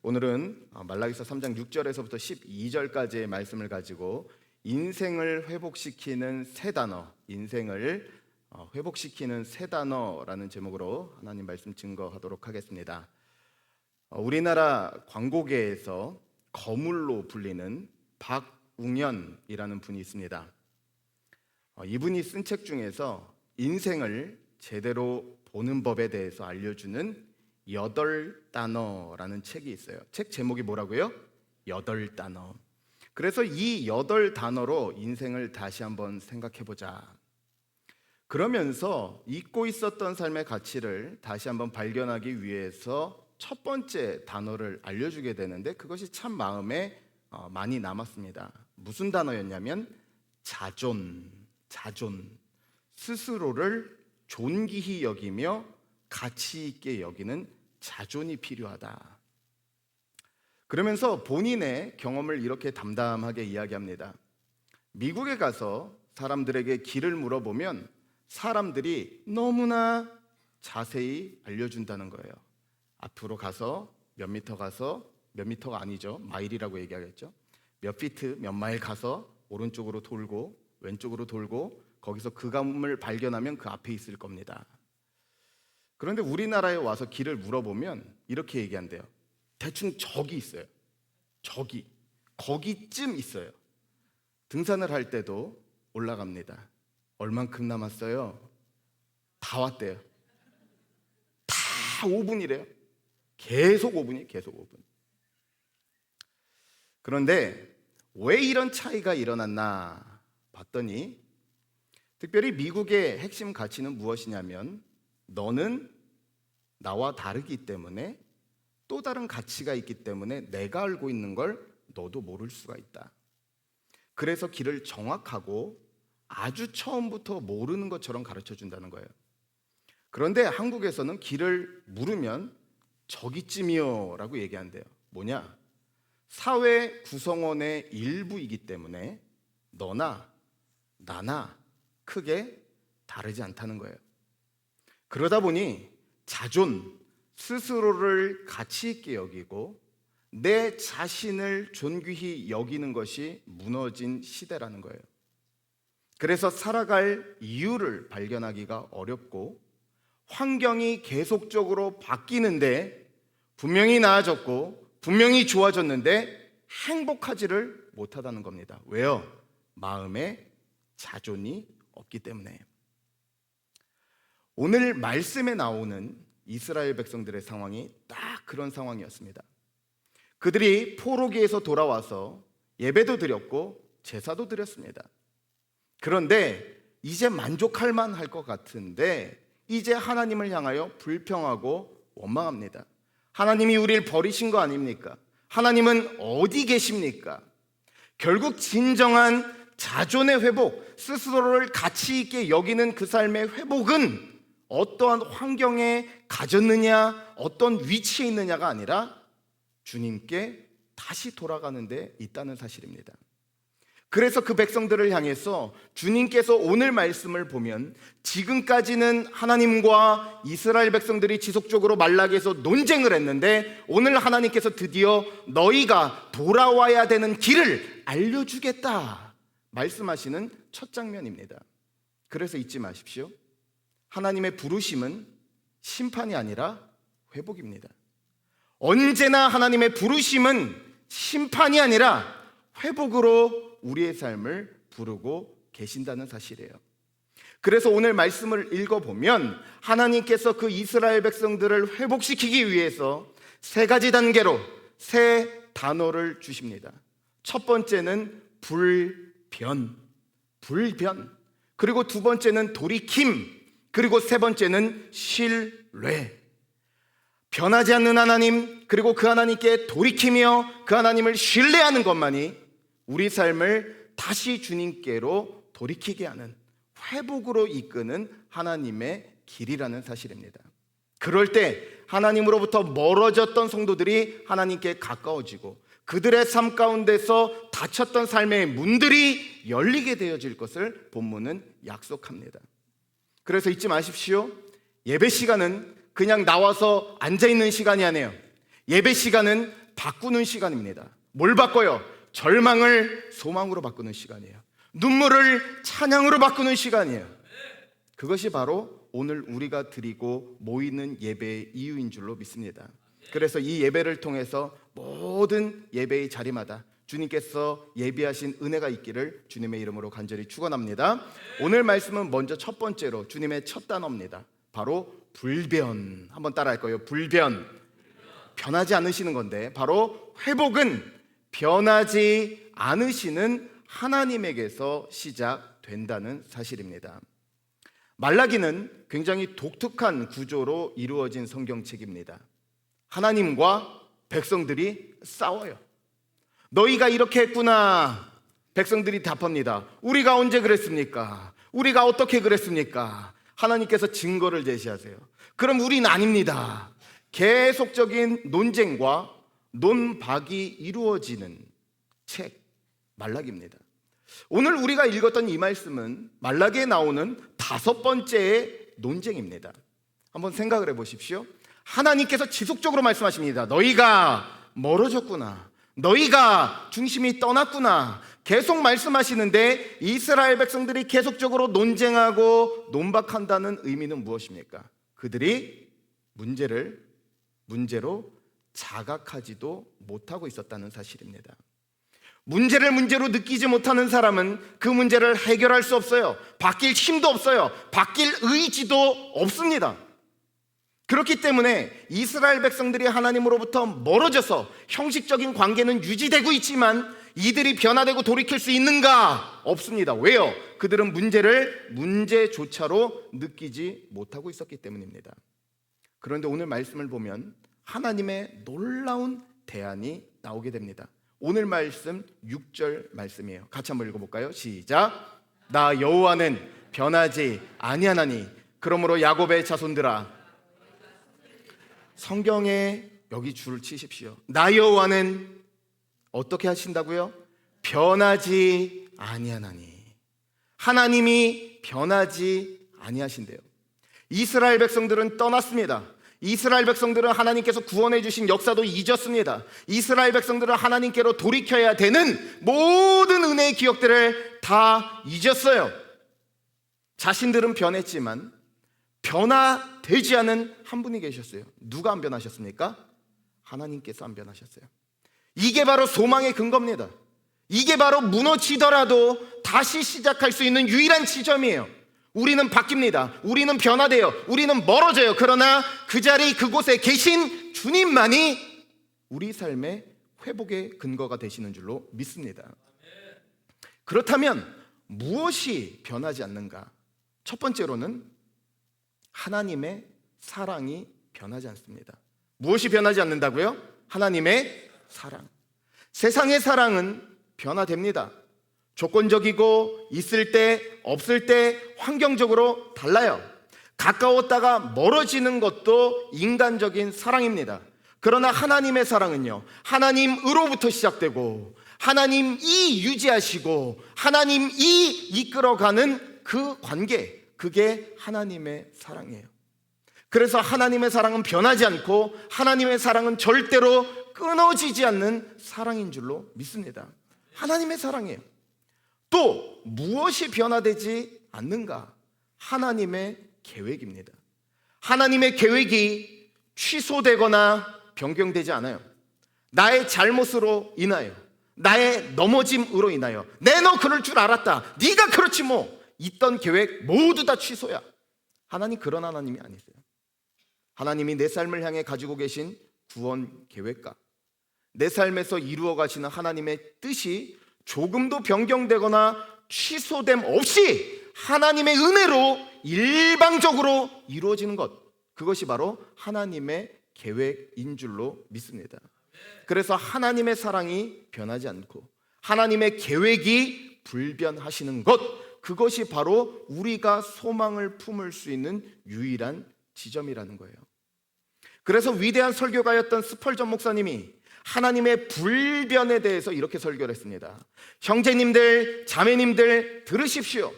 오늘은 말라기서 3장 6절에서부터 12절까지의 말씀을 가지고 인생을 회복시키는 세 단어, 인생을 회복시키는 세 단어라는 제목으로 하나님 말씀 증거하도록 하겠습니다. 우리나라 광고계에서 거물로 불리는 박웅현이라는 분이 있습니다. 이분이 쓴 책 중에서 인생을 제대로 보는 법에 대해서 알려주는 8단어라는 책이 있어요. 책 제목이 뭐라고요? 8단어. 그래서 이 8단어로 인생을 다시 한번 생각해보자. 그러면서 잊고 있었던 삶의 가치를 다시 한번 발견하기 위해서 첫 번째 단어를 알려주게 되는데 그것이 참 마음에 많이 남았습니다. 무슨 단어였냐면 자존. 스스로를 존귀히 여기며 가치 있게 여기는 자존이 필요하다. 그러면서 본인의 경험을 이렇게 담담하게 이야기합니다. 미국에 가서 사람들에게 길을 물어보면 사람들이 너무나 자세히 알려준다는 거예요. 앞으로 가서 몇 미터 가서, 몇 미터가 아니죠, 마일이라고 얘기하겠죠. 몇 피트, 몇 마일 가서 오른쪽으로 돌고 왼쪽으로 돌고 거기서 그 감을 발견하면 그 앞에 있을 겁니다. 그런데 우리나라에 와서 길을 물어보면 이렇게 얘기한대요. 대충 저기 있어요. 저기, 거기쯤 있어요. 등산을 할 때도 올라갑니다. 얼만큼 남았어요? 다 왔대요. 다 5분이래요. 계속 5분. 그런데 왜 이런 차이가 일어났나 봤더니 특별히 미국의 핵심 가치는 무엇이냐면 너는 나와 다르기 때문에 또 다른 가치가 있기 때문에 내가 알고 있는 걸 너도 모를 수가 있다. 그래서 길을 정확하고 아주 처음부터 모르는 것처럼 가르쳐 준다는 거예요. 그런데 한국에서는 길을 물으면 저기쯤이요 라고 얘기한대요. 뭐냐? 사회 구성원의 일부이기 때문에 너나 나나 크게 다르지 않다는 거예요. 그러다 보니 자존, 스스로를 가치 있게 여기고 내 자신을 존귀히 여기는 것이 무너진 시대라는 거예요. 그래서 살아갈 이유를 발견하기가 어렵고 환경이 계속적으로 바뀌는데 분명히 나아졌고 분명히 좋아졌는데 행복하지를 못하다는 겁니다. 왜요? 마음에 자존이 없기 때문에. 오늘 말씀에 나오는 이스라엘 백성들의 상황이 딱 그런 상황이었습니다. 그들이 포로기에서 돌아와서 예배도 드렸고 제사도 드렸습니다. 그런데 이제 만족할 만할 것 같은데 이제 하나님을 향하여 불평하고 원망합니다. 하나님이 우리를 버리신 거 아닙니까? 하나님은 어디 계십니까? 결국 진정한 자존의 회복, 스스로를 가치 있게 여기는 그 삶의 회복은 어떠한 환경에 가졌느냐, 어떤 위치에 있느냐가 아니라 주님께 다시 돌아가는 데 있다는 사실입니다. 그래서 그 백성들을 향해서 주님께서 오늘 말씀을 보면 지금까지는 하나님과 이스라엘 백성들이 지속적으로 말라기에서 논쟁을 했는데 오늘 하나님께서 드디어 너희가 돌아와야 되는 길을 알려주겠다 말씀하시는 첫 장면입니다. 그래서 잊지 마십시오. 하나님의 부르심은 심판이 아니라 회복입니다. 언제나 하나님의 부르심은 심판이 아니라 회복으로 우리의 삶을 부르고 계신다는 사실이에요. 그래서 오늘 말씀을 읽어보면 하나님께서 그 이스라엘 백성들을 회복시키기 위해서 세 가지 단계로 세 단어를 주십니다. 첫 번째는 불변. 그리고 두 번째는 돌이킴. 그리고 세 번째는 신뢰. 변하지 않는 하나님, 그리고 그 하나님께 돌이키며 그 하나님을 신뢰하는 것만이 우리 삶을 다시 주님께로 돌이키게 하는, 회복으로 이끄는 하나님의 길이라는 사실입니다. 그럴 때 하나님으로부터 멀어졌던 성도들이 하나님께 가까워지고 그들의 삶 가운데서 닫혔던 삶의 문들이 열리게 되어질 것을 본문은 약속합니다. 그래서 잊지 마십시오. 예배 시간은 그냥 나와서 앉아있는 시간이 아니에요. 예배 시간은 바꾸는 시간입니다. 뭘 바꿔요? 절망을 소망으로 바꾸는 시간이에요. 눈물을 찬양으로 바꾸는 시간이에요. 그것이 바로 오늘 우리가 드리고 모이는 예배의 이유인 줄로 믿습니다. 그래서 이 예배를 통해서 모든 예배의 자리마다 주님께서 예비하신 은혜가 있기를 주님의 이름으로 간절히 축원합니다. 오늘 말씀은 먼저 첫 번째로 주님의 첫 단어입니다. 바로 불변. 한번 따라할 거예요. 불변. 변하지 않으시는 건데, 바로 회복은 변하지 않으시는 하나님에게서 시작된다는 사실입니다. 말라기는 굉장히 독특한 구조로 이루어진 성경책입니다. 하나님과 백성들이 싸워요. 너희가 이렇게 했구나. 백성들이 답합니다. 우리가 언제 그랬습니까? 우리가 어떻게 그랬습니까? 하나님께서 증거를 제시하세요. 그럼 우린 아닙니다. 계속적인 논쟁과 논박이 이루어지는 책 말라기입니다. 오늘 우리가 읽었던 이 말씀은 말라기에 나오는 다섯 번째의 논쟁입니다. 한번 생각을 해보십시오. 하나님께서 지속적으로 말씀하십니다. 너희가 멀어졌구나. 너희가 중심이 떠났구나. 계속 말씀하시는데 이스라엘 백성들이 계속적으로 논쟁하고 논박한다는 의미는 무엇입니까? 그들이 문제로 자각하지도 못하고 있었다는 사실입니다. 문제를 문제로 느끼지 못하는 사람은 그 문제를 해결할 수 없어요. 바뀔 힘도 없어요. 바뀔 의지도 없습니다. 그렇기 때문에 이스라엘 백성들이 하나님으로부터 멀어져서 형식적인 관계는 유지되고 있지만 이들이 변화되고 돌이킬 수 있는가? 없습니다. 왜요? 그들은 문제를 문제조차로 느끼지 못하고 있었기 때문입니다. 그런데 오늘 말씀을 보면 하나님의 놀라운 대안이 나오게 됩니다. 오늘 말씀 6절 말씀이에요. 같이 한번 읽어볼까요? 시작. 나 여호와는 변하지 아니하나니 그러므로 야곱의 자손들아. 성경에 여기 줄을 치십시오. 나 여호와는 어떻게 하신다고요? 변하지 아니하나니. 하나님이 변하지 아니하신대요. 이스라엘 백성들은 떠났습니다. 이스라엘 백성들은 하나님께서 구원해 주신 역사도 잊었습니다. 이스라엘 백성들은 하나님께로 돌이켜야 되는 모든 은혜의 기억들을 다 잊었어요. 자신들은 변했지만 변화되지 않은 한 분이 계셨어요. 누가 안 변하셨습니까? 하나님께서 안 변하셨어요. 이게 바로 소망의 근거입니다. 이게 바로 무너지더라도 다시 시작할 수 있는 유일한 지점이에요. 우리는 바뀝니다. 우리는 변화돼요. 우리는 멀어져요. 그러나 그 자리 그곳에 계신 주님만이 우리 삶의 회복의 근거가 되시는 줄로 믿습니다. 그렇다면 무엇이 변하지 않는가? 첫 번째로는 하나님의 사랑이 변하지 않습니다. 무엇이 변하지 않는다고요? 하나님의 사랑. 세상의 사랑은 변화됩니다. 조건적이고 있을 때 없을 때 환경적으로 달라요. 가까웠다가 멀어지는 것도 인간적인 사랑입니다. 그러나 하나님의 사랑은요, 하나님으로부터 시작되고 하나님이 유지하시고 하나님이 이끌어가는 그 관계, 그게 하나님의 사랑이에요. 그래서 하나님의 사랑은 변하지 않고 하나님의 사랑은 절대로 끊어지지 않는 사랑인 줄로 믿습니다. 하나님의 사랑이에요. 또 무엇이 변화되지 않는가? 하나님의 계획입니다. 하나님의 계획이 취소되거나 변경되지 않아요. 나의 잘못으로 인하여, 나의 넘어짐으로 인하여, 내 너 그럴 줄 알았다, 네가 그렇지 뭐, 있던 계획 모두 다 취소야. 하나님 그런 하나님이 아니세요. 하나님이 내 삶을 향해 가지고 계신 구원 계획과 내 삶에서 이루어 가시는 하나님의 뜻이 조금도 변경되거나 취소됨 없이 하나님의 은혜로 일방적으로 이루어지는 것, 그것이 바로 하나님의 계획인 줄로 믿습니다. 그래서 하나님의 사랑이 변하지 않고 하나님의 계획이 불변하시는 것, 그것이 바로 우리가 소망을 품을 수 있는 유일한 지점이라는 거예요. 그래서 위대한 설교가였던 스펄전 목사님이 하나님의 불변에 대해서 이렇게 설교를 했습니다. 형제님들, 자매님들 들으십시오.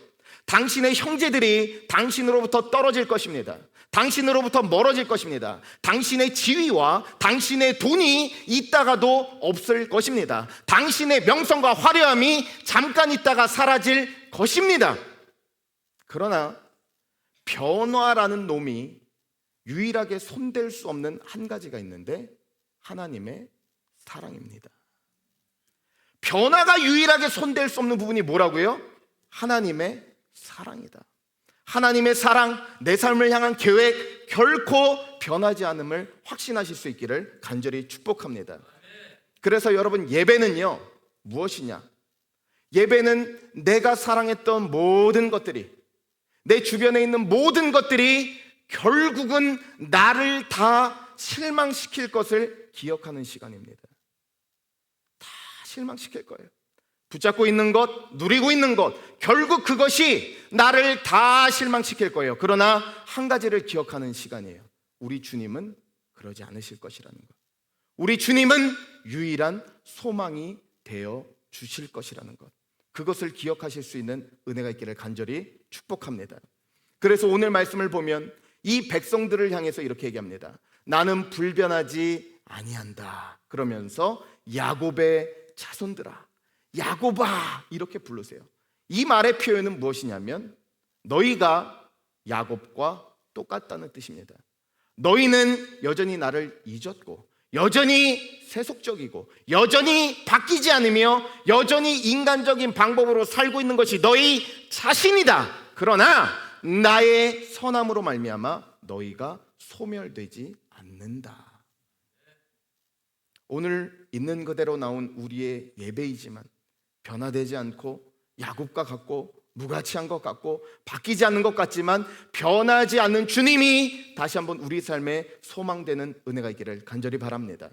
당신의 형제들이 당신으로부터 떨어질 것입니다. 당신으로부터 멀어질 것입니다. 당신의 지위와 당신의 돈이 있다가도 없을 것입니다. 당신의 명성과 화려함이 잠깐 있다가 사라질 것입니다. 그러나 변화라는 놈이 유일하게 손댈 수 없는 한 가지가 있는데 하나님의 사랑입니다. 변화가 유일하게 손댈 수 없는 부분이 뭐라고요? 하나님의 사랑이다. 하나님의 사랑, 내 삶을 향한 계획 결코 변하지 않음을 확신하실 수 있기를 간절히 축복합니다. 그래서 여러분, 예배는요 무엇이냐? 예배는 내가 사랑했던 모든 것들이, 내 주변에 있는 모든 것들이 결국은 나를 다 실망시킬 것을 기억하는 시간입니다. 다 실망시킬 거예요. 붙잡고 있는 것, 누리고 있는 것, 결국 그것이 나를 다 실망시킬 거예요. 그러나 한 가지를 기억하는 시간이에요. 우리 주님은 그러지 않으실 것이라는 것. 우리 주님은 유일한 소망이 되어 주실 것이라는 것. 그것을 기억하실 수 있는 은혜가 있기를 간절히 축복합니다. 그래서 오늘 말씀을 보면 이 백성들을 향해서 이렇게 얘기합니다. 나는 불변하지 아니한다. 그러면서 야곱의 자손들아, 야곱아 이렇게 부르세요. 이 말의 표현은 무엇이냐면 너희가 야곱과 똑같다는 뜻입니다. 너희는 여전히 나를 잊었고 여전히 세속적이고 여전히 바뀌지 않으며 여전히 인간적인 방법으로 살고 있는 것이 너희 자신이다. 그러나 나의 선함으로 말미암아 너희가 소멸되지 않는다. 오늘 있는 그대로 나온 우리의 예배이지만 변화되지 않고 야곱과 같고 무가치한 것 같고 바뀌지 않는 것 같지만 변하지 않는 주님이 다시 한번 우리 삶에 소망되는 은혜가 있기를 간절히 바랍니다.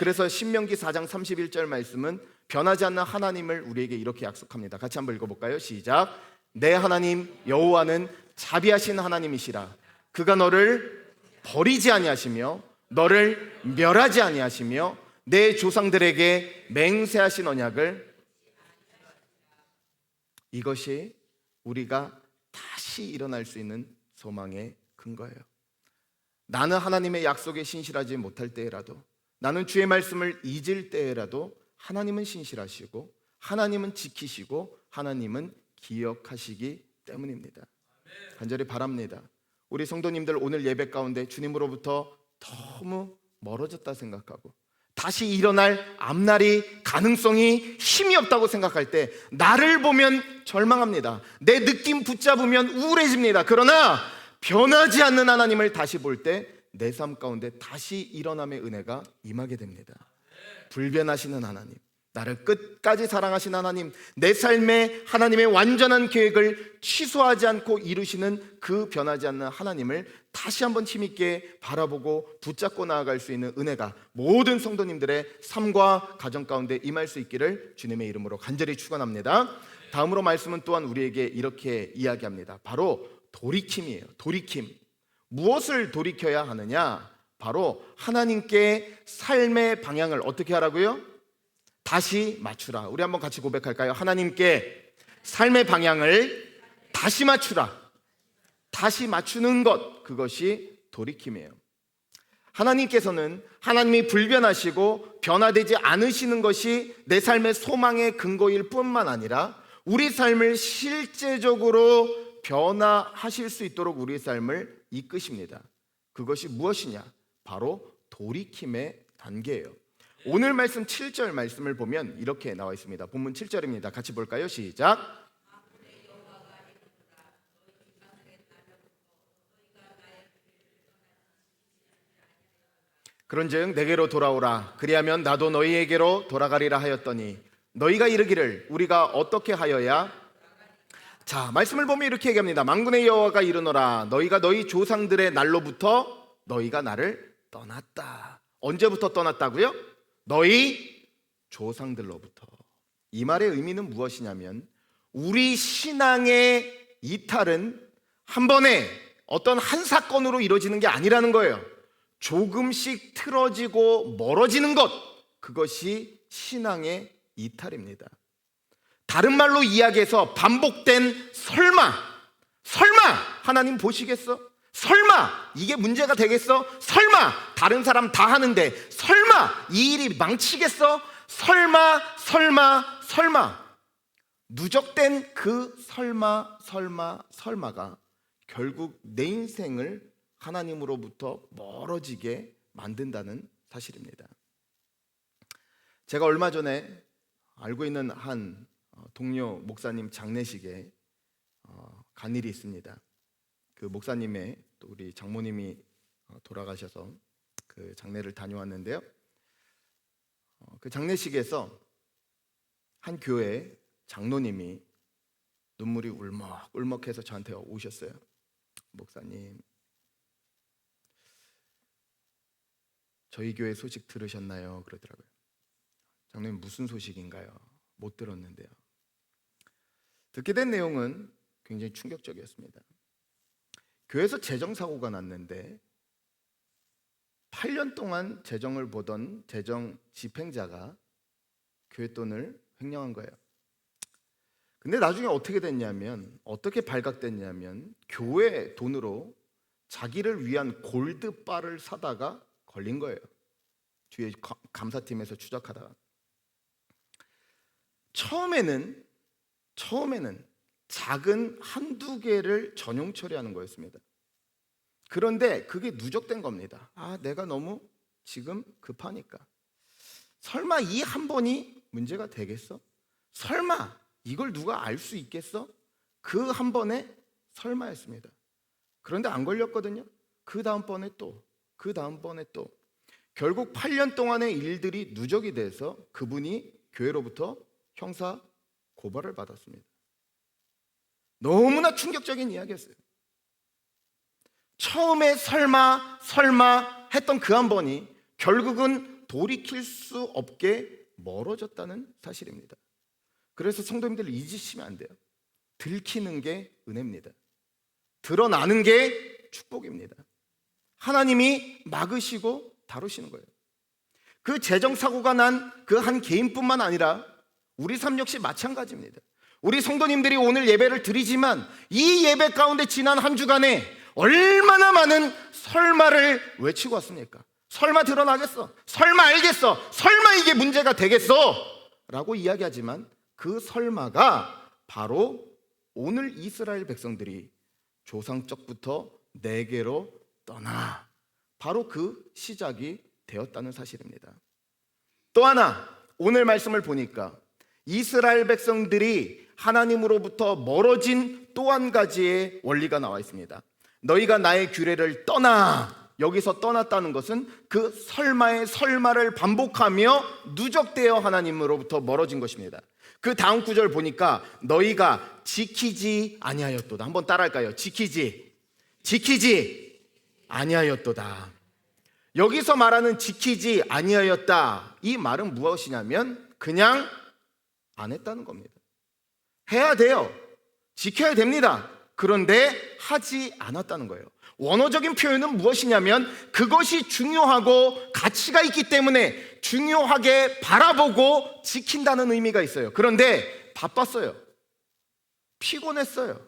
그래서 신명기 4장 31절 말씀은 변하지 않는 하나님을 우리에게 이렇게 약속합니다. 같이 한번 읽어볼까요? 시작. 내 하나님 여호와는 자비하신 하나님이시라. 그가 너를 버리지 아니하시며 너를 멸하지 아니하시며 내 조상들에게 맹세하신 언약을, 이것이 우리가 다시 일어날 수 있는 소망의 근거예요. 나는 하나님의 약속에 신실하지 못할 때라도, 나는 주의 말씀을 잊을 때라도 하나님은 신실하시고 하나님은 지키시고 하나님은 기억하시기 때문입니다. 간절히 바랍니다. 우리 성도님들 오늘 예배 가운데 주님으로부터 너무 멀어졌다 생각하고 다시 일어날 앞날이 가능성이 힘이 없다고 생각할 때 나를 보면 절망합니다. 내 느낌 붙잡으면 우울해집니다. 그러나 변하지 않는 하나님을 다시 볼 때 내 삶 가운데 다시 일어남의 은혜가 임하게 됩니다. 불변하시는 하나님, 나를 끝까지 사랑하신 하나님, 내 삶에 하나님의 완전한 계획을 취소하지 않고 이루시는 그 변하지 않는 하나님을 다시 한번 힘있게 바라보고 붙잡고 나아갈 수 있는 은혜가 모든 성도님들의 삶과 가정 가운데 임할 수 있기를 주님의 이름으로 간절히 축원합니다. 다음으로 말씀은 또한 우리에게 이렇게 이야기합니다. 바로 돌이킴이에요. 돌이킴. 무엇을 돌이켜야 하느냐? 바로 하나님께 삶의 방향을 어떻게 하라고요? 다시 맞추라. 우리 한번 같이 고백할까요? 하나님께 삶의 방향을 다시 맞추라. 다시 맞추는 것, 그것이 돌이킴이에요. 하나님께서는 하나님이 불변하시고 변화되지 않으시는 것이 내 삶의 소망의 근거일 뿐만 아니라 우리 삶을 실제적으로 변화하실 수 있도록 우리 삶을 이끄십니다. 그것이 무엇이냐? 바로 돌이킴의 단계예요. 오늘 말씀 7절 말씀을 보면 이렇게 나와 있습니다. 본문 7절입니다. 같이 볼까요? 시작. 그런즉 내게로 돌아오라. 그리하면 나도 너희에게로 돌아가리라 하였더니 너희가 이르기를 우리가 어떻게 하여야? 자, 말씀을 보면 이렇게 얘기합니다. 만군의 여호와가 이르노라. 너희가 너희 조상들의 날로부터 너희가 나를 떠났다. 언제부터 떠났다고요? 너희 조상들로부터. 이 말의 의미는 무엇이냐면 우리 신앙의 이탈은 한 번에 어떤 한 사건으로 이루어지는 게 아니라는 거예요. 조금씩 틀어지고 멀어지는 것, 그것이 신앙의 이탈입니다. 다른 말로 이야기해서 반복된 설마, 설마 하나님 보시겠어? 설마 이게 문제가 되겠어? 설마 다른 사람 다 하는데 설마 이 일이 망치겠어? 설마 누적된 그 설마가 결국 내 인생을 하나님으로부터 멀어지게 만든다는 사실입니다. 제가 얼마 전에 알고 있는 한 동료 목사님 장례식에 간 일이 있습니다. 그 목사님의 또 우리 장모님이 돌아가셔서 그 장례를 다녀왔는데요. 그 장례식에서 한 교회 장로님이 눈물이 울먹울먹해서 저한테 오셨어요. 목사님, 저희 교회 소식 들으셨나요? 그러더라고요. 장로님, 무슨 소식인가요? 못 들었는데요. 듣게 된 내용은 굉장히 충격적이었습니다. 교회에서 재정사고가 났는데 8년 동안 재정을 보던 재정 집행자가 교회 돈을 횡령한 거예요. 근데 나중에 어떻게 발각됐냐면 교회 돈으로 자기를 위한 골드바를 사다가 걸린 거예요. 뒤에 감사팀에서 추적하다가 처음에는 작은 한두 개를 전용 처리하는 거였습니다. 그런데 그게 누적된 겁니다. 내가 너무 지금 급하니까. 설마 이 한 번이 문제가 되겠어? 설마 이걸 누가 알 수 있겠어? 그 한 번에 설마였습니다. 그런데 안 걸렸거든요. 그 다음번에 또 결국 8년 동안의 일들이 누적이 돼서 그분이 교회로부터 형사 고발을 받았습니다. 너무나 충격적인 이야기였어요. 처음에 설마 했던 그 한 번이 결국은 돌이킬 수 없게 멀어졌다는 사실입니다. 그래서 성도님들 잊으시면 안 돼요. 들키는 게 은혜입니다. 드러나는 게 축복입니다. 하나님이 막으시고 다루시는 거예요. 그 재정사고가 난 그 한 개인뿐만 아니라 우리 삶 역시 마찬가지입니다. 우리 성도님들이 오늘 예배를 드리지만 이 예배 가운데 지난 한 주간에 얼마나 많은 설마를 외치고 왔습니까? 설마 드러나겠어? 설마 알겠어? 설마 이게 문제가 되겠어? 라고 이야기하지만 그 설마가 바로 오늘 이스라엘 백성들이 조상적부터 내게로 떠나 바로 그 시작이 되었다는 사실입니다. 또 하나 오늘 말씀을 보니까 이스라엘 백성들이 하나님으로부터 멀어진 또 한 가지의 원리가 나와 있습니다. 너희가 나의 규례를 떠나. 여기서 떠났다는 것은 그 설마의 설마를 반복하며 누적되어 하나님으로부터 멀어진 것입니다. 그 다음 구절 보니까 너희가 지키지 아니하였도다. 한번 따라할까요? 지키지 아니하였도다. 여기서 말하는 지키지 아니하였다, 이 말은 무엇이냐면 그냥 안 했다는 겁니다. 해야 돼요. 지켜야 됩니다. 그런데 하지 않았다는 거예요. 원어적인 표현은 무엇이냐면 그것이 중요하고 가치가 있기 때문에 중요하게 바라보고 지킨다는 의미가 있어요. 그런데 바빴어요. 피곤했어요.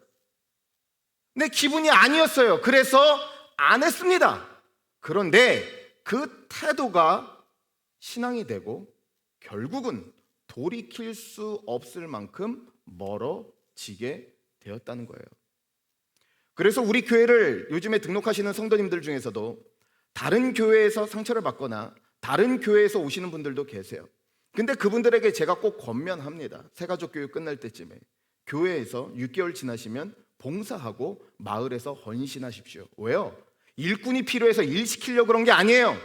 내 기분이 아니었어요. 그래서 안 했습니다. 그런데 그 태도가 신앙이 되고 결국은 돌이킬 수 없을 만큼 멀어지게 되었다는 거예요. 그래서 우리 교회를 요즘에 등록하시는 성도님들 중에서도 다른 교회에서 상처를 받거나 다른 교회에서 오시는 분들도 계세요. 근데 그분들에게 제가 꼭 권면합니다. 새가족 교육 끝날 때쯤에 교회에서 6개월 지나시면 봉사하고 마을에서 헌신하십시오. 왜요? 일꾼이 필요해서 일 시키려고 그런 게 아니에요.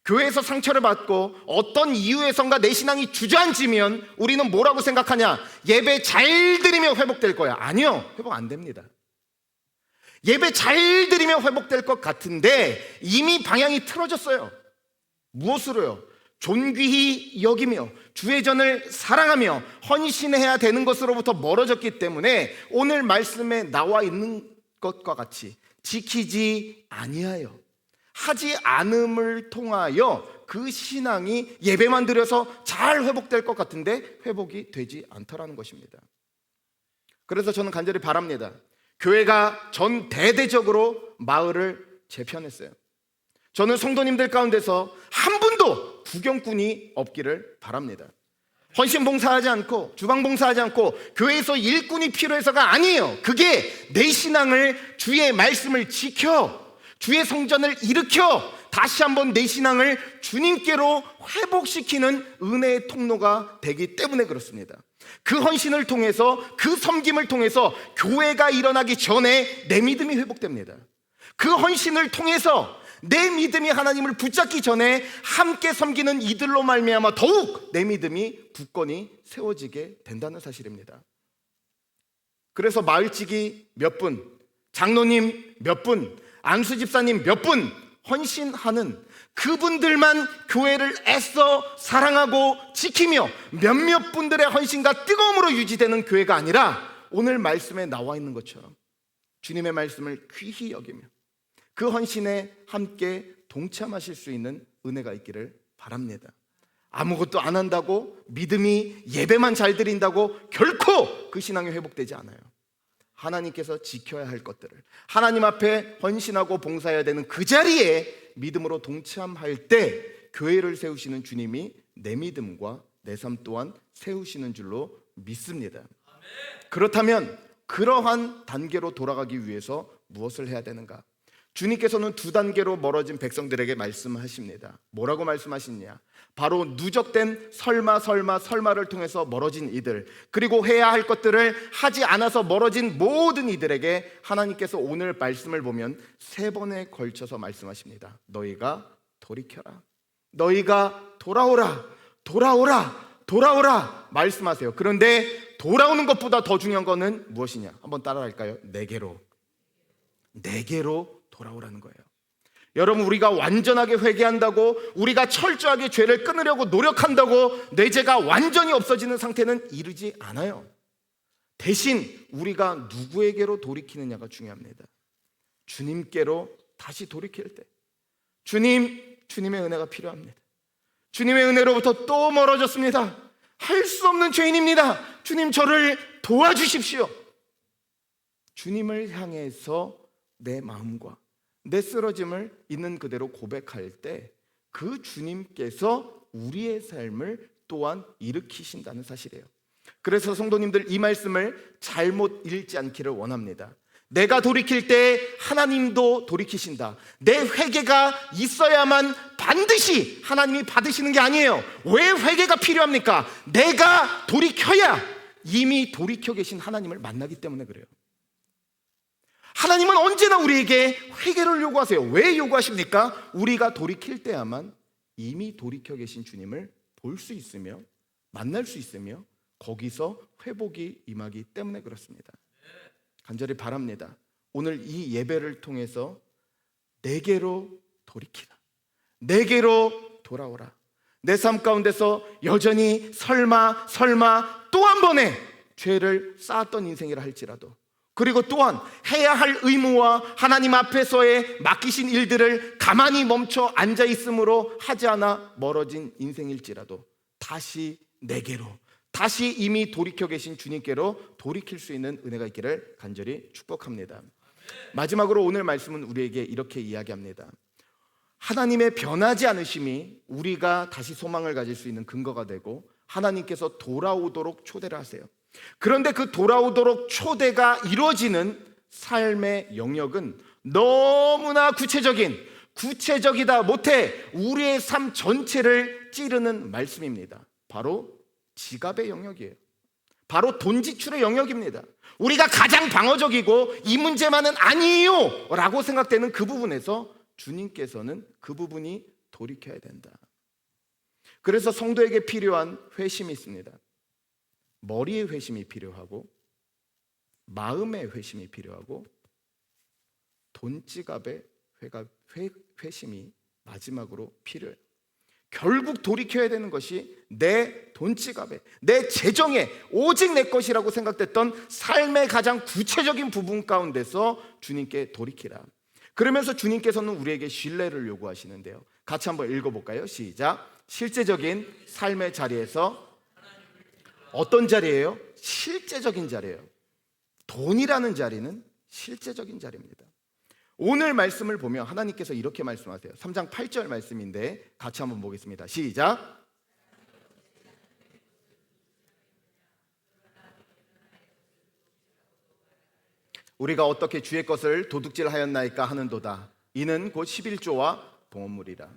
교회에서 상처를 받고 어떤 이유에선가 내 신앙이 주저앉으면 우리는 뭐라고 생각하냐? 예배 잘 드리면 회복될 거야. 아니요, 회복 안 됩니다. 예배 잘 드리면 회복될 것 같은데 이미 방향이 틀어졌어요. 무엇으로요? 존귀히 여기며 주의 전을 사랑하며 헌신해야 되는 것으로부터 멀어졌기 때문에 오늘 말씀에 나와 있는 것과 같이 지키지 아니하여 하지 않음을 통하여 그 신앙이 예배만 드려서 잘 회복될 것 같은데 회복이 되지 않더라는 것입니다. 그래서 저는 간절히 바랍니다. 교회가 전 대대적으로 마을을 재편했어요. 저는 성도님들 가운데서 한 분도 구경꾼이 없기를 바랍니다. 헌신 봉사하지 않고 주방 봉사하지 않고 교회에서 일꾼이 필요해서가 아니에요. 그게 내 신앙을, 주의 말씀을 지켜 주의 성전을 일으켜 다시 한번 내 신앙을 주님께로 회복시키는 은혜의 통로가 되기 때문에 그렇습니다. 그 헌신을 통해서, 그 섬김을 통해서 교회가 일어나기 전에 내 믿음이 회복됩니다. 그 헌신을 통해서 내 믿음이 하나님을 붙잡기 전에 함께 섬기는 이들로 말미암아 더욱 내 믿음이 굳건히 세워지게 된다는 사실입니다. 그래서 마을직이 몇 분, 장로님 몇 분, 안수 집사님 몇 분 헌신하는 그분들만 교회를 애써 사랑하고 지키며 몇몇 분들의 헌신과 뜨거움으로 유지되는 교회가 아니라 오늘 말씀에 나와 있는 것처럼 주님의 말씀을 귀히 여기며 그 헌신에 함께 동참하실 수 있는 은혜가 있기를 바랍니다. 아무것도 안 한다고, 믿음이 예배만 잘 드린다고 결코 그 신앙이 회복되지 않아요. 하나님께서 지켜야 할 것들을 하나님 앞에 헌신하고 봉사해야 되는 그 자리에 믿음으로 동참할 때 교회를 세우시는 주님이 내 믿음과 내 삶 또한 세우시는 줄로 믿습니다. 그렇다면 그러한 단계로 돌아가기 위해서 무엇을 해야 되는가? 주님께서는 두 단계로 멀어진 백성들에게 말씀하십니다. 뭐라고 말씀하시냐? 바로 누적된 설마를 통해서 멀어진 이들, 그리고 해야 할 것들을 하지 않아서 멀어진 모든 이들에게 하나님께서 오늘 말씀을 보면 세 번에 걸쳐서 말씀하십니다. 너희가 돌이켜라, 너희가 돌아오라, 돌아오라 말씀하세요. 그런데 돌아오는 것보다 더 중요한 것은 무엇이냐? 한번 따라할까요? 내게로 돌아오라는 거예요. 여러분, 우리가 완전하게 회개한다고, 우리가 철저하게 죄를 끊으려고 노력한다고 내 죄가 완전히 없어지는 상태는 이르지 않아요. 대신 우리가 누구에게로 돌이키느냐가 중요합니다. 주님께로 다시 돌이킬 때 주님의 은혜가 필요합니다. 주님의 은혜로부터 또 멀어졌습니다. 할 수 없는 죄인입니다. 주님, 저를 도와주십시오. 주님을 향해서 내 마음과 내 쓰러짐을 있는 그대로 고백할 때 그 주님께서 우리의 삶을 또한 일으키신다는 사실이에요. 그래서 성도님들, 이 말씀을 잘못 읽지 않기를 원합니다. 내가 돌이킬 때 하나님도 돌이키신다. 내 회개가 있어야만 반드시 하나님이 받으시는 게 아니에요. 왜 회개가 필요합니까? 내가 돌이켜야 이미 돌이켜 계신 하나님을 만나기 때문에 그래요. 하나님은 언제나 우리에게 회개를 요구하세요. 왜 요구하십니까? 우리가 돌이킬 때야만 이미 돌이켜 계신 주님을 볼 수 있으며 만날 수 있으며 거기서 회복이 임하기 때문에 그렇습니다. 간절히 바랍니다. 오늘 이 예배를 통해서 내게로 돌이키라, 내게로 돌아오라. 내 삶 가운데서 여전히 설마 또 한 번의 죄를 쌓았던 인생이라 할지라도, 그리고 또한 해야 할 의무와 하나님 앞에서의 맡기신 일들을 가만히 멈춰 앉아 있음으로 하지 않아 멀어진 인생일지라도 다시 내게로, 다시 이미 돌이켜 계신 주님께로 돌이킬 수 있는 은혜가 있기를 간절히 축복합니다. 마지막으로 오늘 말씀은 우리에게 이렇게 이야기합니다. 하나님의 변하지 않으심이 우리가 다시 소망을 가질 수 있는 근거가 되고 하나님께서 돌아오도록 초대를 하세요. 그런데 그 돌아오도록 초대가 이루어지는 삶의 영역은 너무나 구체적이다 못해 우리의 삶 전체를 찌르는 말씀입니다. 바로 지갑의 영역이에요. 바로 돈 지출의 영역입니다. 우리가 가장 방어적이고 이 문제만은 아니에요 라고 생각되는 그 부분에서 주님께서는 그 부분이 돌이켜야 된다. 그래서 성도에게 필요한 회심이 있습니다. 머리의 회심이 필요하고, 마음의 회심이 필요하고, 돈지갑의 회심이 마지막으로 필요해요. 결국 돌이켜야 되는 것이 내 돈지갑에, 내 재정에 오직 내 것이라고 생각됐던 삶의 가장 구체적인 부분 가운데서 주님께 돌이키라. 그러면서 주님께서는 우리에게 신뢰를 요구하시는데요. 같이 한번 읽어볼까요? 시작. 실제적인 삶의 자리에서, 어떤 자리예요? 실제적인 자리예요. 돈이라는 자리는 실제적인 자리입니다. 오늘 말씀을 보면 하나님께서 이렇게 말씀하세요. 3장 8절 말씀인데 같이 한번 보겠습니다. 시작. 우리가 어떻게 주의 것을 도둑질하였나이까 하는도다. 이는 곧 11조와 봉헌물이라.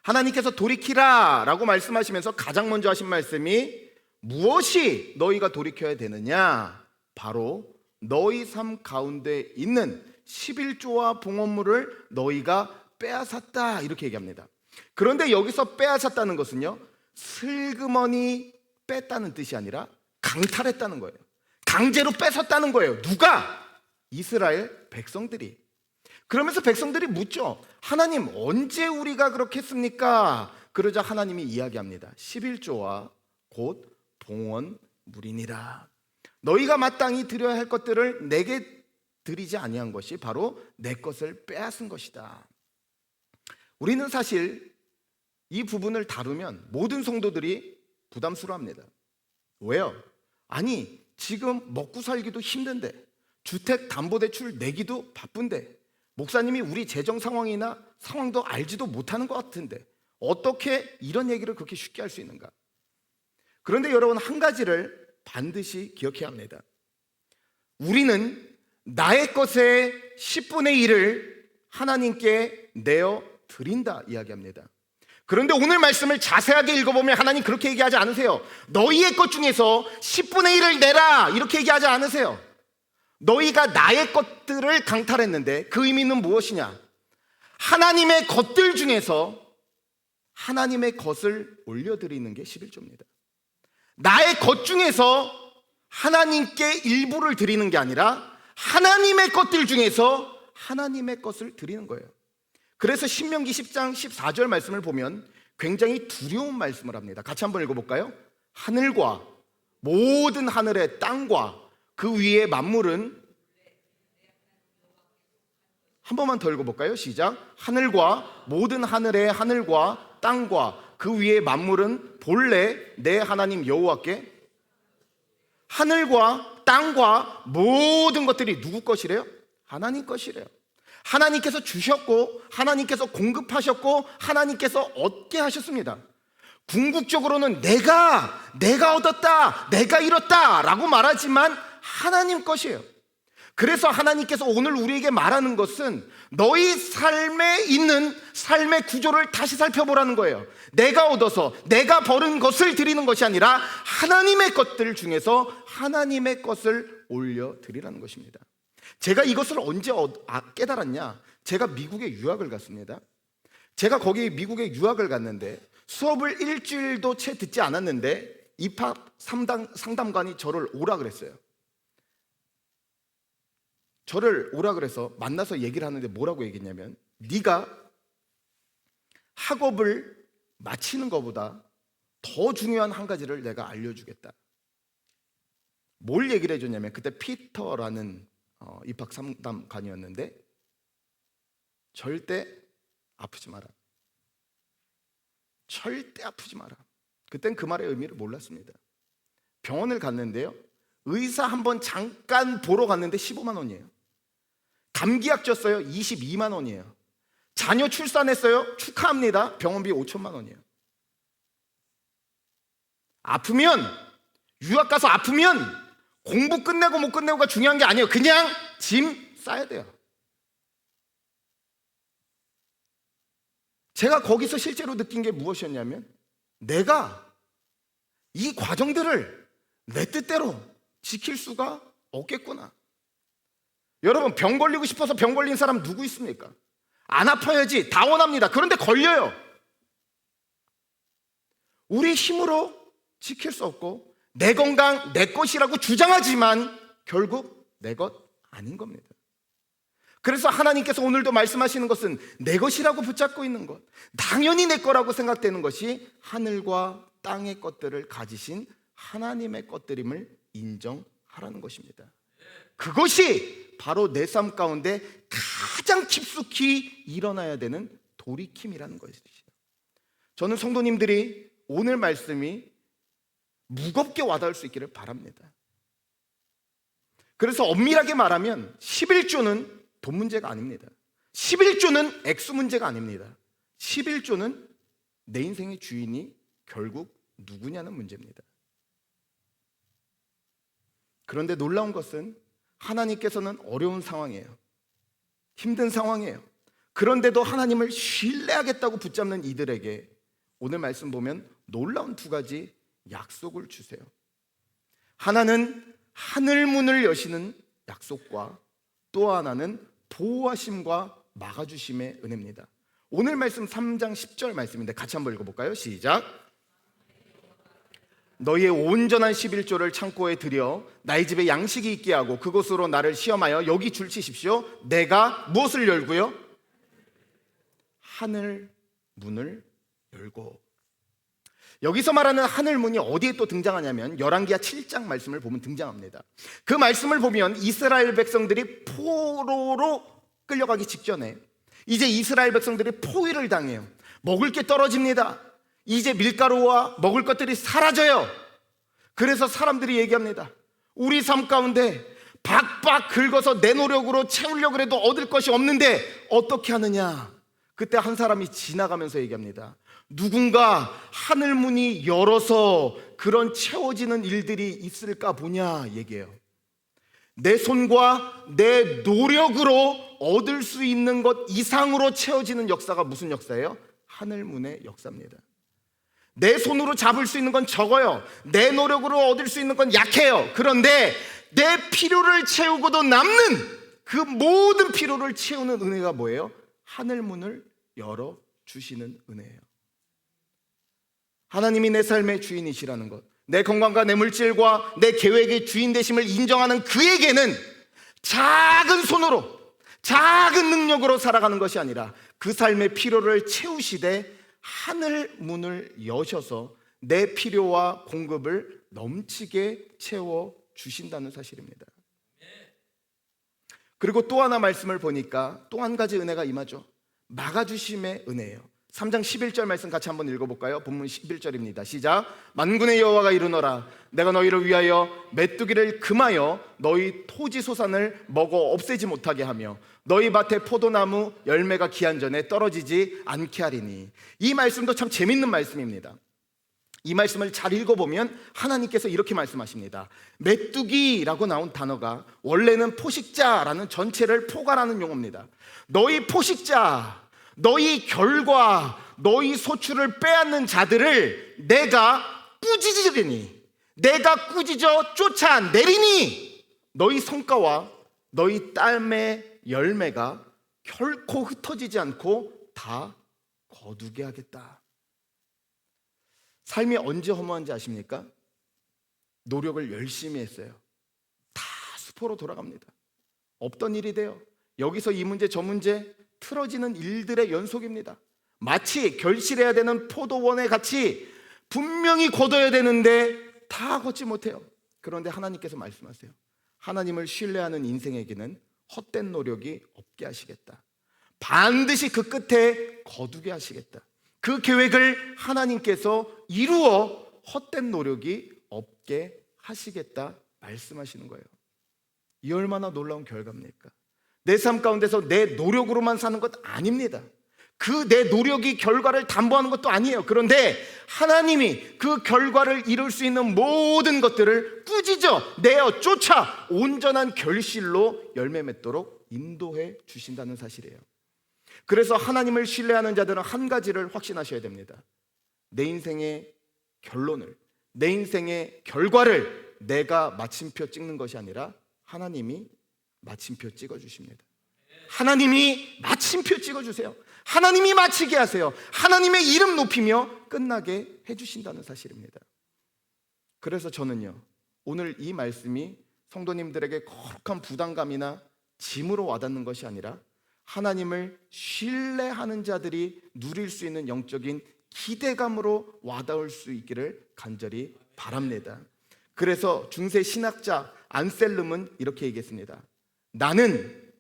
하나님께서 돌이키라 라고 말씀하시면서 가장 먼저 하신 말씀이 무엇이 너희가 돌이켜야 되느냐? 바로 너희 삶 가운데 있는 11조와 봉헌물을 너희가 빼앗았다, 이렇게 얘기합니다. 그런데 여기서 빼앗았다는 것은요, 슬그머니 뺐다는 뜻이 아니라 강탈했다는 거예요. 강제로 뺏었다는 거예요. 누가? 이스라엘 백성들이. 그러면서 백성들이 묻죠. 하나님, 언제 우리가 그렇게 했습니까? 그러자 하나님이 이야기합니다. 11조와 곧 봉헌물이니라. 너희가 마땅히 드려야 할 것들을 내게 드리지 아니한 것이 바로 내 것을 빼앗은 것이다. 우리는 사실 이 부분을 다루면 모든 성도들이 부담스러워합니다. 왜요? 아니, 지금 먹고 살기도 힘든데, 주택담보대출 내기도 바쁜데, 목사님이 우리 재정 상황이나 상황도 알지도 못하는 것 같은데 어떻게 이런 얘기를 그렇게 쉽게 할 수 있는가? 그런데 여러분, 한 가지를 반드시 기억해야 합니다. 우리는 나의 것의 10분의 1을 하나님께 내어 드린다 이야기합니다. 그런데 오늘 말씀을 자세하게 읽어보면 하나님 그렇게 얘기하지 않으세요. 너희의 것 중에서 10분의 1을 내라, 이렇게 얘기하지 않으세요. 너희가 나의 것들을 강탈했는데 그 의미는 무엇이냐? 하나님의 것들 중에서 하나님의 것을 올려드리는 게 11조입니다. 나의 것 중에서 하나님께 일부를 드리는 게 아니라 하나님의 것들 중에서 하나님의 것을 드리는 거예요. 그래서 신명기 10장 14절 말씀을 보면 굉장히 두려운 말씀을 합니다. 같이 한번 읽어볼까요? 하늘과 모든 하늘의 땅과 그 위에 만물은, 한 번만 더 읽어볼까요? 시작. 하늘과 모든 하늘의 하늘과 땅과 그 위에 만물은 본래 내 하나님 여호와께. 하늘과 땅과 모든 것들이 누구 것이래요? 하나님 것이래요. 하나님께서 주셨고 하나님께서 공급하셨고 하나님께서 얻게 하셨습니다. 궁극적으로는 내가 얻었다, 내가 이뤘다 라고 말하지만 하나님 것이에요. 그래서 하나님께서 오늘 우리에게 말하는 것은 너희 삶에 있는 삶의 구조를 다시 살펴보라는 거예요. 내가 얻어서 내가 버는 것을 드리는 것이 아니라 하나님의 것들 중에서 하나님의 것을 올려드리라는 것입니다. 제가 이것을 언제 깨달았냐? 제가 미국에 유학을 갔습니다. 제가 거기 미국에 유학을 갔는데 수업을 일주일도 채 듣지 않았는데 입학 상담관이 저를 오라 그랬어요. 저를 오라 그래서 만나서 얘기를 하는데 뭐라고 얘기했냐면, 네가 학업을 마치는 것보다 더 중요한 한 가지를 내가 알려주겠다. 뭘 얘기를 해줬냐면, 그때 피터라는 입학 상담관이었는데 절대 아프지 마라. 절대 아프지 마라. 그땐 그 말의 의미를 몰랐습니다. 병원을 갔는데요, 의사 한번 잠깐 보러 갔는데 15만 원이에요. 감기약 줬어요. 22만 원이에요. 자녀 출산했어요. 축하합니다. 병원비 5천만 원이에요. 아프면, 유학 가서 아프면 공부 끝내고 못 끝내고가 중요한 게 아니에요. 그냥 짐 싸야 돼요. 제가 거기서 실제로 느낀 게 무엇이었냐면, 내가 이 과정들을 내 뜻대로 지킬 수가 없겠구나. 여러분, 병 걸리고 싶어서 병 걸린 사람 누구 있습니까? 안 아파야지, 다 원합니다. 그런데 걸려요. 우리 힘으로 지킬 수 없고 내 건강 내 것이라고 주장하지만 결국 내 것 아닌 겁니다. 그래서 하나님께서 오늘도 말씀하시는 것은 내 것이라고 붙잡고 있는 것, 당연히 내 거라고 생각되는 것이 하늘과 땅의 것들을 가지신 하나님의 것들임을 인정하라는 것입니다. 그것이 바로 내 삶 가운데 가장 깊숙이 일어나야 되는 돌이킴이라는 것이죠. 저는 성도님들이 오늘 말씀이 무겁게 와닿을 수 있기를 바랍니다. 그래서 엄밀하게 말하면 11조는 돈 문제가 아닙니다. 11조는 액수 문제가 아닙니다. 11조는 내 인생의 주인이 결국 누구냐는 문제입니다. 그런데 놀라운 것은 하나님께서는 어려운 상황이에요. 힘든 상황이에요. 그런데도 하나님을 신뢰하겠다고 붙잡는 이들에게 오늘 말씀 보면 놀라운 두 가지 약속을 주세요. 하나는 하늘 문을 여시는 약속과 또 하나는 보호하심과 막아주심의 은혜입니다. 오늘 말씀 3장 10절 말씀인데 같이 한번 읽어볼까요? 시작. 너희의 온전한 11조를 창고에 들여 나의 집에 양식이 있게 하고 그곳으로 나를 시험하여 여기 줄치십시오. 내가 무엇을 열고요? 하늘 문을 열고. 여기서 말하는 하늘 문이 어디에 또 등장하냐면 열왕기하 7장 말씀을 보면 등장합니다. 그 말씀을 보면 이스라엘 백성들이 포로로 끌려가기 직전에 이제 이스라엘 백성들이 포위를 당해요. 먹을 게 떨어집니다. 이제 밀가루와 먹을 것들이 사라져요. 그래서 사람들이 얘기합니다. 우리 삶 가운데 박박 긁어서 내 노력으로 채우려고 해도 얻을 것이 없는데 어떻게 하느냐. 그때 한 사람이 지나가면서 얘기합니다. 누군가 하늘 문이 열어서 그런 채워지는 일들이 있을까 보냐 얘기해요. 내 손과 내 노력으로 얻을 수 있는 것 이상으로 채워지는 역사가 무슨 역사예요? 하늘 문의 역사입니다. 내 손으로 잡을 수 있는 건 적어요. 내 노력으로 얻을 수 있는 건 약해요. 그런데 내 필요를 채우고도 남는 그 모든 필요를 채우는 은혜가 뭐예요? 하늘 문을 열어주시는 은혜예요. 하나님이 내 삶의 주인이시라는 것, 내 건강과 내 물질과 내 계획의 주인 되심을 인정하는 그에게는 작은 손으로 작은 능력으로 살아가는 것이 아니라 그 삶의 필요를 채우시되 하늘 문을 여셔서 내 필요와 공급을 넘치게 채워주신다는 사실입니다. 그리고 또 하나 말씀을 보니까 또 한 가지 은혜가 임하죠. 막아주심의 은혜예요. 3장 11절 말씀 같이 한번 읽어볼까요? 본문 11절입니다. 시작. 만군의 여호와가 이르노라 내가 너희를 위하여 메뚜기를 금하여 너희 토지 소산을 먹어 없애지 못하게 하며 너희 밭에 포도나무 열매가 기한 전에 떨어지지 않게 하리니. 이 말씀도 참 재밌는 말씀입니다. 이 말씀을 잘 읽어보면 하나님께서 이렇게 말씀하십니다. 메뚜기라고 나온 단어가 원래는 포식자라는 전체를 포괄하는 용어입니다. 너희 포식자, 너희 결과, 너희 소출을 빼앗는 자들을 내가 꾸짖으리니, 내가 꾸짖어 쫓아내리니 너희 성과와 너희 땀의 열매가 결코 흩어지지 않고 다 거두게 하겠다. 삶이 언제 허무한지 아십니까? 노력을 열심히 했어요. 다 수포로 돌아갑니다. 없던 일이 돼요. 여기서 이 문제 저 문제 틀어지는 일들의 연속입니다. 마치 결실해야 되는 포도원에 같이 분명히 거둬야 되는데 다 걷지 못해요. 그런데 하나님께서 말씀하세요. 하나님을 신뢰하는 인생에게는 헛된 노력이 없게 하시겠다. 반드시 그 끝에 거두게 하시겠다. 그 계획을 하나님께서 이루어 헛된 노력이 없게 하시겠다 말씀하시는 거예요. 이 얼마나 놀라운 결과입니까? 내 삶 가운데서 내 노력으로만 사는 것 아닙니다. 그 내 노력이 결과를 담보하는 것도 아니에요. 그런데 하나님이 그 결과를 이룰 수 있는 모든 것들을 꾸짖어 내어 쫓아 온전한 결실로 열매 맺도록 인도해 주신다는 사실이에요. 그래서 하나님을 신뢰하는 자들은 한 가지를 확신하셔야 됩니다. 내 인생의 결론을, 내 인생의 결과를 내가 마침표 찍는 것이 아니라 하나님이 마침표 찍어주십니다. 하나님이 마침표 찍어주세요. 하나님이 마치게 하세요. 하나님의 이름 높이며 끝나게 해주신다는 사실입니다. 그래서 저는요, 오늘 이 말씀이 성도님들에게 거룩한 부담감이나 짐으로 와닿는 것이 아니라 하나님을 신뢰하는 자들이 누릴 수 있는 영적인 기대감으로 와닿을 수 있기를 간절히 바랍니다. 그래서 중세 신학자 안셀름은 이렇게 얘기했습니다. 나는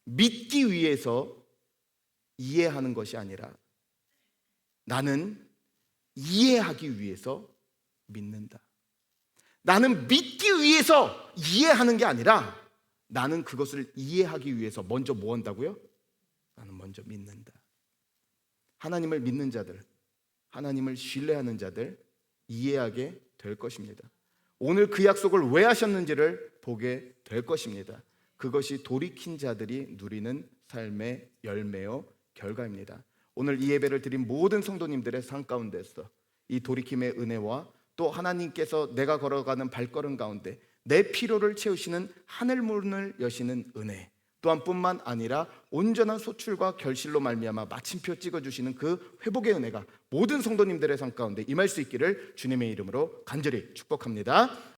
믿기 위해서 이해하는 것이 아니라 나는 이해하기 위해서 믿는다. 나는 믿기 위해서 이해하는 게 아니라 나는 그것을 이해하기 위해서 먼저 뭐 한다고요? 나는 먼저 믿는다. 하나님을 믿는 자들, 하나님을 신뢰하는 자들 이해하게 될 것입니다. 오늘 그 약속을 왜 하셨는지를 보게 될 것입니다. 그것이 돌이킨 자들이 누리는 삶의 열매요 결과입니다. 오늘 이 예배를 드린 모든 성도님들의 삶 가운데서 이 돌이킴의 은혜와 또 하나님께서 내가 걸어가는 발걸음 가운데 내 필요를 채우시는 하늘 문을 여시는 은혜 또한 뿐만 아니라 온전한 소출과 결실로 말미암아 마침표 찍어주시는 그 회복의 은혜가 모든 성도님들의 삶 가운데 임할 수 있기를 주님의 이름으로 간절히 축복합니다.